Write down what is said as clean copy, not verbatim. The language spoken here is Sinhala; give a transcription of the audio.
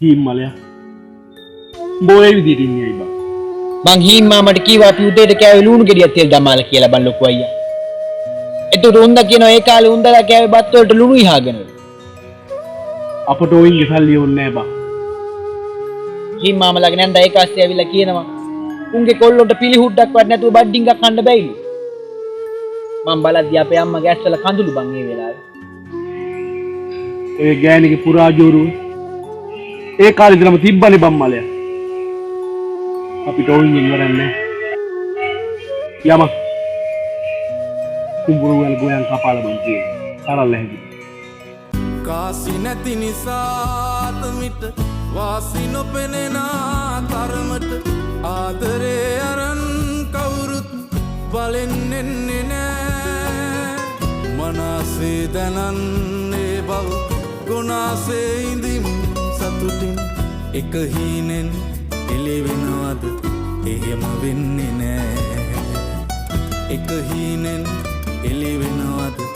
හීම් මලයා බොයේ විදිහට ඉන්නේ අයිබා. මං හීන් මාමට කිව්වා අපි උදේට කෑවේ ලුණු ගෙඩියක් තෙල් දමාලා කියලා බන් ලොකු අයියා. එතකොට උන්ද කියනවා ඒ කාලේ උන්දලා කෑවේ බත් වලට ලුණු ඉහාගෙන. අපට ඔයින්ගේ සල්ලි ඕනේ නැහැ බා. හීන් මාමලාගේ නැන්දා ඒක ඇස්සේ ඇවිල්ලා කියනවා උන්ගේ කොල්ලොන්ට පිළිහුඩ්ඩක්වත් නැතුව බඩින්ගක් කන්න බැයිලු. මං බලද්දී අපේ අම්මා ගෑස්වල කඳුළු බං ඒ වෙලාවේ. ඔය ගෑණිගේ පුරාජෝරුව ඒ කාලේ ඉඳලම තිබ්බනේ බම් මලයා. අපිට ඔයින් ඉන්නවන්නේ. යම කුඹුරු වල ගෝයන් කපාලා බන් කියේ. තරල්ල හැදි. කාසි නැති නිසාත මිට වාසි නොපෙනෙන තරමට ආදරේ අරන් කවුරුත් බලෙන්නේ නෑ. මනසේ දැනන්නේ බව ගුණාසේ ඉඳිම් සතුටින් එක හීනෙන් එළිවෙනවද එහෙම වෙන්නේ නෑ. එක හීනෙන් එළිවෙනවද